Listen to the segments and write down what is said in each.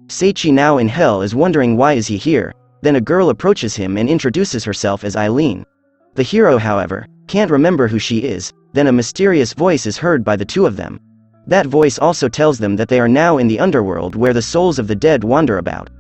Seiichi, now in hell, is wondering why is he here. Then a girl approaches him and introduces herself as Eileen. The hero, however, can't remember who she is. Then a mysterious voice is heard by the two of them. That voice also tells them that they are now in the underworld where the souls of the dead wander about.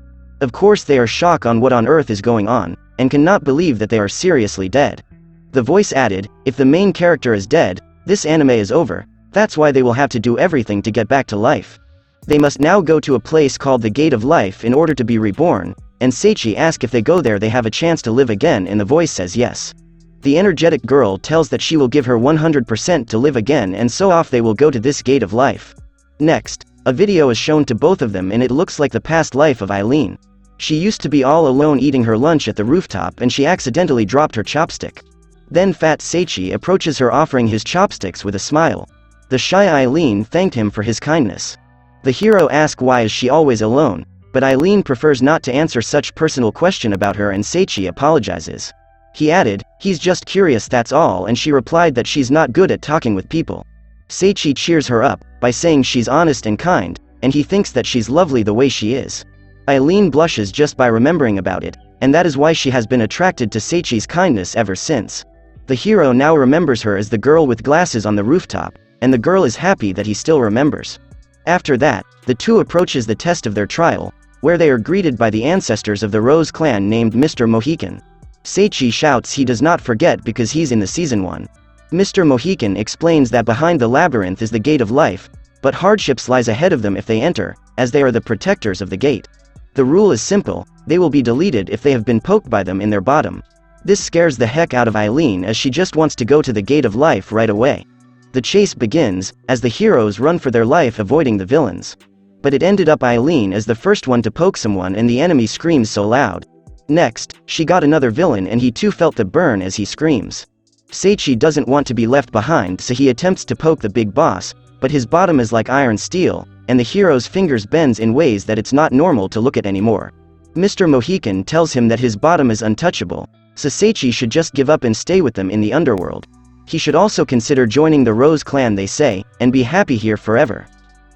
Of course they are shocked on what on earth is going on, and cannot believe that they are seriously dead. The voice added, if the main character is dead, this anime is over, that's why they will have to do everything to get back to life. They must now go to a place called the Gate of Life in order to be reborn, and Seiichi asks if they go there they have a chance to live again, and the voice says yes. The energetic girl tells that she will give her 100% to live again, and so off they will go to this Gate of Life. Next, a video is shown to both of them and it looks like the past life of Eileen. She used to be all alone eating her lunch at the rooftop and she accidentally dropped her chopstick. Then fat Seiichi approaches her offering his chopsticks with a smile. The shy Eileen thanked him for his kindness. The hero asks why is she always alone, but Eileen prefers not to answer such personal question about her and Seiichi apologizes. He added, he's just curious, that's all, and she replied that she's not good at talking with people. Seiichi cheers her up by saying she's honest and kind, and he thinks that she's lovely the way she is. Eileen blushes just by remembering about it, and that is why she has been attracted to Seiichi's kindness ever since. The hero now remembers her as the girl with glasses on the rooftop, and the girl is happy that he still remembers. After that, the two approaches the test of their trial, where they are greeted by the ancestors of the Rose clan named Mr. Mohican. Seiichi shouts he does not forget because he's in the season 1. Mr. Mohican explains that behind the labyrinth is the Gate of Life, but hardships lies ahead of them if they enter, as they are the protectors of the gate. The rule is simple, they will be deleted if they have been poked by them in their bottom. This scares the heck out of Eileen as she just wants to go to the Gate of Life right away. The chase begins, as the heroes run for their life avoiding the villains. But it ended up Eileen as the first one to poke someone and the enemy screams so loud. Next, she got another villain and he too felt the burn as he screams. Seiichi doesn't want to be left behind so he attempts to poke the big boss, but his bottom is like iron steel, and the hero's fingers bends in ways that it's not normal to look at anymore. Mr. Mohican tells him that his bottom is untouchable, so Seiichi should just give up and stay with them in the underworld. He should also consider joining the Rose clan, they say, and be happy here forever.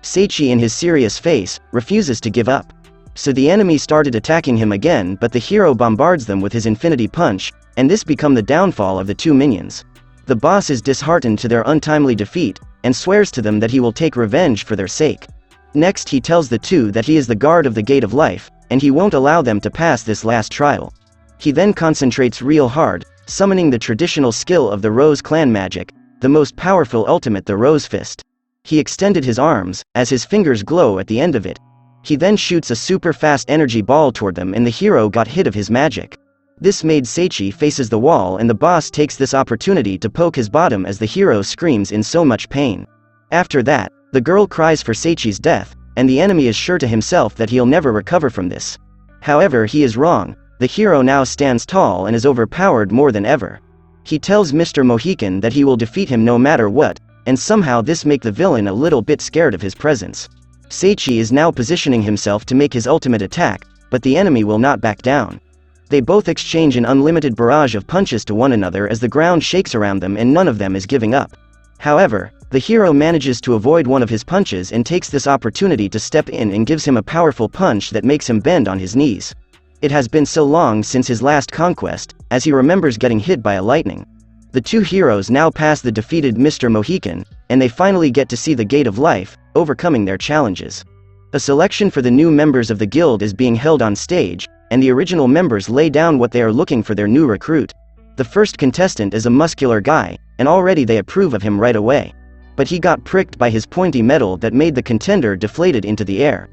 Seiichi, in his serious face, refuses to give up. So the enemy started attacking him again, but the hero bombards them with his infinity punch, and this become the downfall of the two minions. The boss is disheartened to their untimely defeat, and swears to them that he will take revenge for their sake. Next he tells the two that he is the guard of the Gate of Life, and he won't allow them to pass this last trial. He then concentrates real hard, summoning the traditional skill of the Rose clan magic, the most powerful ultimate, the Rose Fist. He extended his arms, as his fingers glow at the end of it. He then shoots a super fast energy ball toward them and the hero got hit of his magic. This made Seiichi faces the wall and the boss takes this opportunity to poke his bottom as the hero screams in so much pain. After that, the girl cries for Seiichi's death, and the enemy is sure to himself that he'll never recover from this. However, he is wrong. The hero now stands tall and is overpowered more than ever. He tells Mr. Mohican that he will defeat him no matter what, and somehow this makes the villain a little bit scared of his presence. Seiichi is now positioning himself to make his ultimate attack, but the enemy will not back down. They both exchange an unlimited barrage of punches to one another as the ground shakes around them and none of them is giving up. However, the hero manages to avoid one of his punches and takes this opportunity to step in and gives him a powerful punch that makes him bend on his knees. It has been so long since his last conquest, as he remembers getting hit by a lightning. The two heroes now pass the defeated Mr. Mohican, and they finally get to see the Gate of Life, overcoming their challenges. A selection for the new members of the guild is being held on stage, and the original members lay down what they are looking for their new recruit. The first contestant is a muscular guy, and already they approve of him right away. But he got pricked by his pointy metal that made the contender deflated into the air.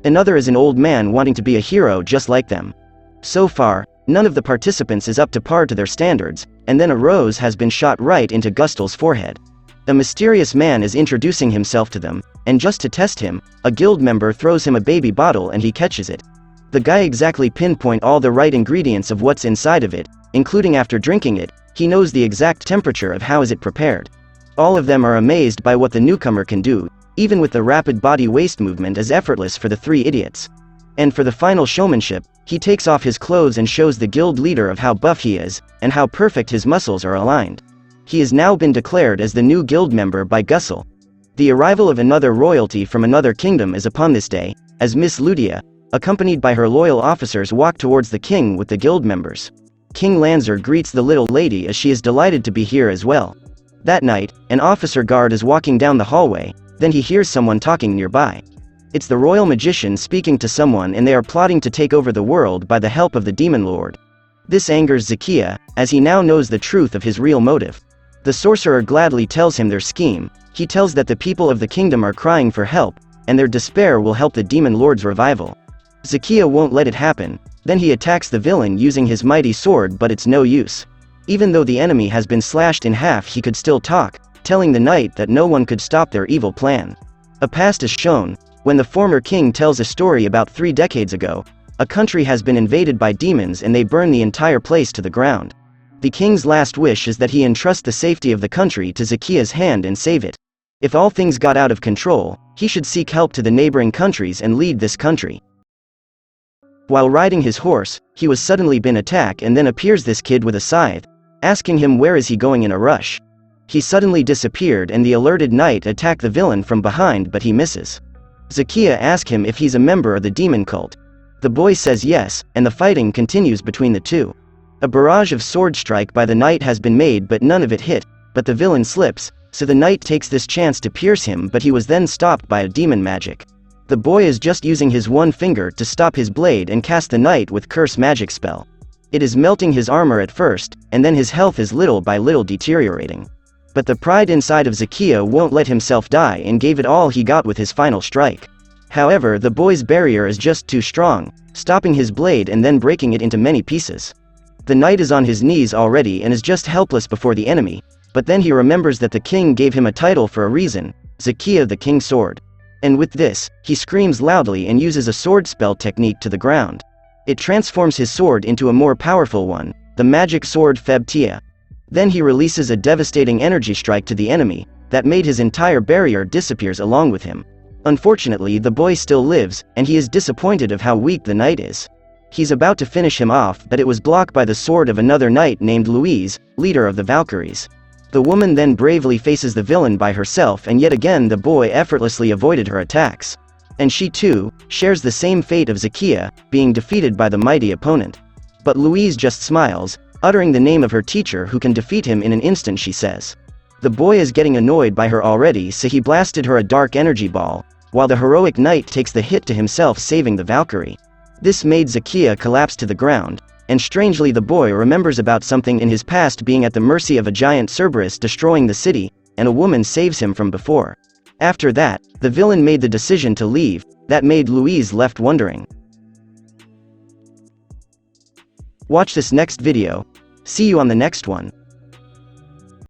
Another is an old man wanting to be a hero just like them. So far, none of the participants is up to par to their standards, and then a rose has been shot right into Gustel's forehead. A mysterious man is introducing himself to them, and just to test him, a guild member throws him a baby bottle and he catches it. The guy exactly pinpoint all the right ingredients of what's inside of it, including after drinking it, he knows the exact temperature of how is it prepared. All of them are amazed by what the newcomer can do, even with the rapid body waist movement as effortless for the three idiots. And for the final showmanship, he takes off his clothes and shows the guild leader of how buff he is, and how perfect his muscles are aligned. He has now been declared as the new guild member by Gustel. The arrival of another royalty from another kingdom is upon this day, as Miss Ludia, accompanied by her loyal officers, walk towards the king with the guild members. King Lanzer greets the little lady as she is delighted to be here as well. That night, an officer guard is walking down the hallway, then he hears someone talking nearby. It's the royal magician speaking to someone, and they are plotting to take over the world by the help of the demon lord. This angers Zakia, as he now knows the truth of his real motive. The sorcerer gladly tells him their scheme. He tells that the people of the kingdom are crying for help, and their despair will help the demon lord's revival. Zakia won't let it happen. Then he attacks the villain using his mighty sword, but it's no use. Even though the enemy has been slashed in half, he could still talk, telling the knight that no one could stop their evil plan. A past is shown, when the former king tells a story about 3 decades ago. A country has been invaded by demons and they burn the entire place to the ground. The king's last wish is that he entrust the safety of the country to Zakia's hand and save it. If all things got out of control, he should seek help to the neighboring countries and lead this country. While riding his horse, he was suddenly been attacked, and then appears this kid with a scythe, asking him where is he going in a rush. He suddenly disappeared and the alerted knight attacked the villain from behind, but he misses. Zakia asks him if he's a member of the demon cult. The boy says yes, and the fighting continues between the two. A barrage of sword strike by the knight has been made, but none of it hit, but the villain slips, so the knight takes this chance to pierce him, but he was then stopped by a demon magic. The boy is just using his one finger to stop his blade and cast the knight with curse magic spell. It is melting his armor at first, and then his health is little by little deteriorating. But the pride inside of Zakia won't let himself die and gave it all he got with his final strike. However, the boy's barrier is just too strong, stopping his blade and then breaking it into many pieces. The knight is on his knees already and is just helpless before the enemy, but then he remembers that the king gave him a title for a reason, Zakia the King's Sword. And with this, he screams loudly and uses a sword spell technique to the ground. It transforms his sword into a more powerful one, the magic sword Febtia. Then he releases a devastating energy strike to the enemy, that made his entire barrier disappears along with him. Unfortunately, the boy still lives, and he is disappointed of how weak the knight is. He's about to finish him off, but it was blocked by the sword of another knight named Louise, leader of the Valkyries. The woman then bravely faces the villain by herself, and yet again the boy effortlessly avoided her attacks. And she too shares the same fate of Zakia, being defeated by the mighty opponent. But Louise just smiles, uttering the name of her teacher who can defeat him in an instant, she says. The boy is getting annoyed by her already, so he blasted her a dark energy ball, while the heroic knight takes the hit to himself, saving the Valkyrie. This made Zakia collapse to the ground, and strangely the boy remembers about something in his past, being at the mercy of a giant Cerberus destroying the city, and a woman saves him from before. After that, the villain made the decision to leave, that made Louise left wondering. Watch this next video. See you on the next one.